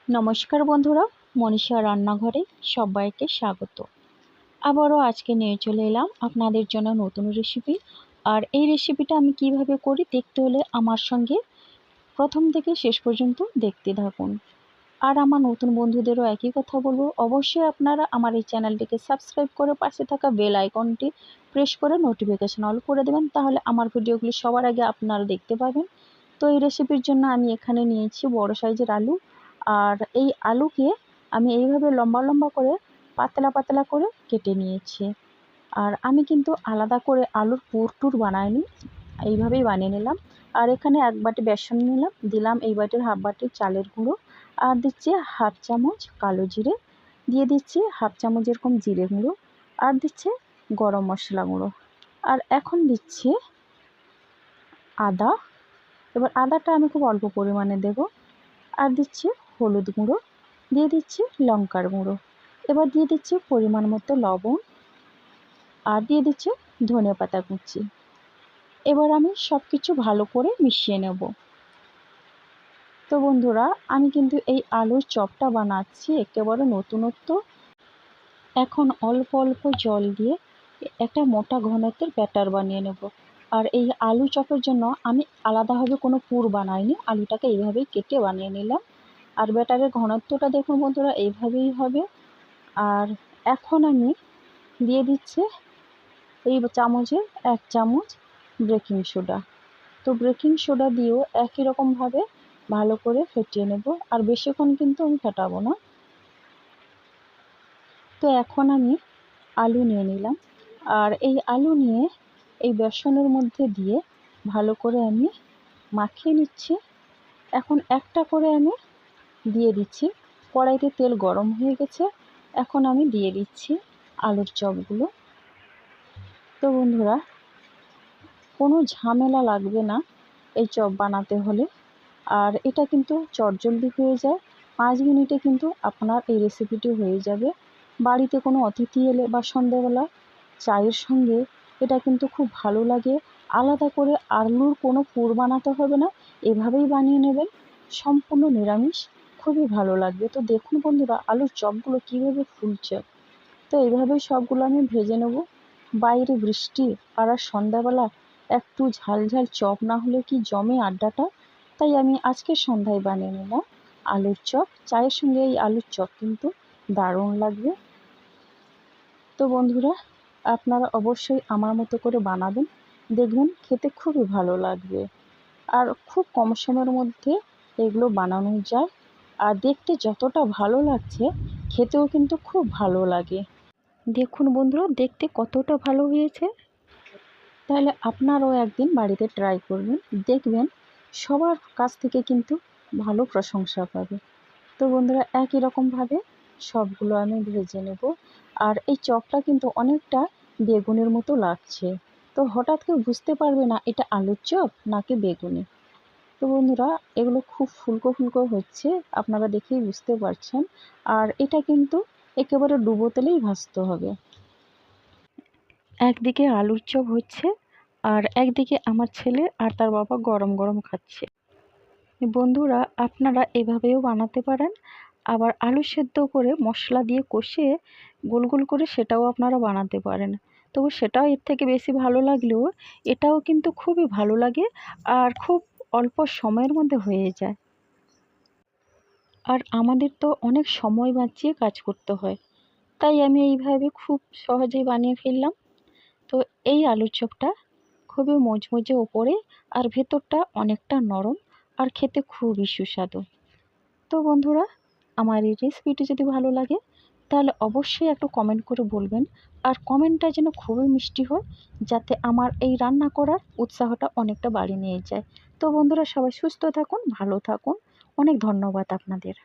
নমস্কার বন্ধুরা, মনীষা রান্নাঘরে সবাইকে স্বাগত। আবারও আজকে নিয়ে চলে এলাম আপনাদের জন্য নতুন রেসিপি। আর এই রেসিপিটা আমি কিভাবে করি দেখতে হলে আমার সঙ্গে প্রথম থেকে শেষ পর্যন্ত দেখতে থাকুন। আর আমার নতুন বন্ধুদেরও একই কথা বলবো, অবশ্যই আপনারা আমার এই চ্যানেলটিকে সাবস্ক্রাইব করে পাশে থাকা বেল আইকনটি প্রেস করে নোটিফিকেশন অল করে দেবেন, তাহলে আমার ভিডিওগুলি সবার আগে আপনারা দেখতে পাবেন। তো এই রেসিপির জন্য আমি এখানে নিয়েছি বড় সাইজের আলু। আর এই আলুকে আমি এইভাবে লম্বা লম্বা করে পাতলা পাতলা করে কেটে নিয়েছি। আর আমি কিন্তু আলাদা করে আলুর পুর টুর বানাইনি, এইভাবেই বানিয়ে নিলাম। আর এখানে 1 বাটি বেসন নিলাম, দিলাম এই বাটির হাফ বাটি চালের গুঁড়ো, আর দিচ্ছি হাফ চামচ কালো জিরে, দিয়ে দিচ্ছি হাফ চামচ এরকম জিরে গুঁড়ো, আর দিচ্ছে গরম মশলা গুঁড়ো, আর এখন দিচ্ছি আদা। এবার আদাটা আমি খুব অল্প পরিমাণে দেব। আর দিচ্ছি হলুদ গুঁড়ো, দিয়ে দিচ্ছি লঙ্কার গুঁড়ো, এবার দিয়ে দিচ্ছি পরিমাণ মতো লবণ, আর দিয়ে দিচ্ছি ধনেপাতা কুচি। এবার আমি সব কিছু ভালো করে মিশিয়ে নেব। তো বন্ধুরা, আমি কিন্তু এই আলুর চপটা বানাচ্ছি একেবারে নতুনত্ব। এখন অল্প অল্প জল দিয়ে একটা মোটা ঘনত্বের ব্যাটার বানিয়ে নেব। আর এই আলু চপের জন্য আমি আলাদাভাবে কোনো পুর বানাইনি, আলুটাকে এইভাবেই কেটে বানিয়ে নিলাম। আর ব্যাটারের ঘনত্বটা দেখুন বন্ধুরা, এইভাবেই হবে। আর এখন আমি দিয়ে দিচ্ছি এই চামচে 1 চামচ বেকিং সোডা। তো বেকিং সোডা দিয়েও একই রকমভাবে ভালো করে ফেটিয়ে নেব, আর বেশিক্ষণ কিন্তু আমি ফেটাবো না। তো এখন আমি আলু নিয়ে নিলাম, আর এই আলু নিয়ে এই বেসনের মধ্যে দিয়ে ভালো করে আমি মাখিয়ে নিচ্ছি। এখন একটা করে আমি দিয়ে দিচ্ছি। কড়াইতে তেল গরম হয়ে গেছে, এখন আমি দিয়ে দিচ্ছি আলুর চপগুলো। তো বন্ধুরা, কোনো ঝামেলা লাগবে না এই চপ বানাতে হলে। আর এটা কিন্তু চটজলদি হয়ে যায়, 5 মিনিটে কিন্তু আপনার এই রেসিপিটি হয়ে যাবে। বাড়িতে কোনো অতিথি এলে বা সন্ধ্যেবেলা চায়ের সঙ্গে এটা কিন্তু খুব ভালো লাগে। আলাদা করে আলুর কোনো পুর বানাতে হবে না, এভাবেই বানিয়ে নেবেন, সম্পূর্ণ নিরামিষ, খুবই ভালো লাগবে। তো দেখুন বন্ধুরা, আলুর চপগুলো কীভাবে ফুলছে। তো এইভাবেই সবগুলো আমি ভেজে নেব। বাইরে বৃষ্টি, আর সন্ধ্যাবেলা একটু ঝাল ঝাল চপ না হলে কি জমে আড্ডাটা। তাই আমি আজকে সন্ধ্যায় বানিয়ে নিলাম আলুর চপ। চায়ের সঙ্গে এই আলুর চপ কিন্তু দারুণ লাগবে। তো বন্ধুরা, আপনারা অবশ্যই আমার মতো করে বানাবেন, দেখবেন খেতে খুবই ভালো লাগবে। আর খুব কম সময়ের মধ্যে এগুলো বানানো যায়, আর দেখতে যতটা ভালো লাগছে খেতেও কিন্তু খুব ভালো লাগে। দেখুন বন্ধুরা, দেখতে কতটা ভালো হয়েছে। তাহলে আপনারাও একদিন বাড়িতে ট্রাই করবেন, দেখবেন সবার কাছ থেকে কিন্তু ভালো প্রশংসা পাবে। তো বন্ধুরা, একই রকমভাবে সবগুলো আমি ভেজে নেব। আর এই চপটা কিন্তু অনেকটা বেগুনের মতো লাগছে, তো হঠাৎ কেউ বুঝতে পারবে না এটা আলুর চপ নাকি বেগুনি। তো বন্ধুরা, এগুলো খুব ফুলকো ফুলকো হচ্ছে, আপনারা দেখেই বুঝতে পারছেন। আর এটা কিন্তু একেবারে ডুবো তেলেই ভাজতে হবে। একদিকে আলুর চপ হচ্ছে, আর একদিকে আমার ছেলে আর তার বাবা গরম গরম খাচ্ছে। বন্ধুরা, আপনারা এভাবেও বানাতে পারেন। আবার আলু সেদ্ধ করে মশলা দিয়ে কষিয়ে গোল গোল করে সেটাও আপনারা বানাতে পারেন। তবু সেটাও এর থেকে বেশি ভালো লাগলেও এটাও কিন্তু খুবই ভালো লাগে, আর খুব অল্প সময়ের মধ্যে হয়ে যায়। আর আমাদের তো অনেক সময় বাঁচিয়ে কাজ করতে হয়, তাই আমি এইভাবে খুব সহজেই বানিয়ে ফেললাম। তো এই আলুর চপটা খুবই মচমচে ওপরে, আর ভেতরটা অনেকটা নরম, আর খেতে খুবই সুস্বাদু। তো বন্ধুরা, আমার এই রেসিপিটি যদি ভালো লাগে তাহলে অবশ্যই একটু কমেন্ট করে বলবেন। আর কমেন্টটা যেন খুবই মিষ্টি হয়, যাতে আমার এই রান্না করার উৎসাহটা অনেকটা বাড়িয়ে নিয়ে যায়। তো বন্ধুরা, সবাই সুস্থ থাকুন, ভালো থাকুন। অনেক ধন্যবাদ আপনাদের।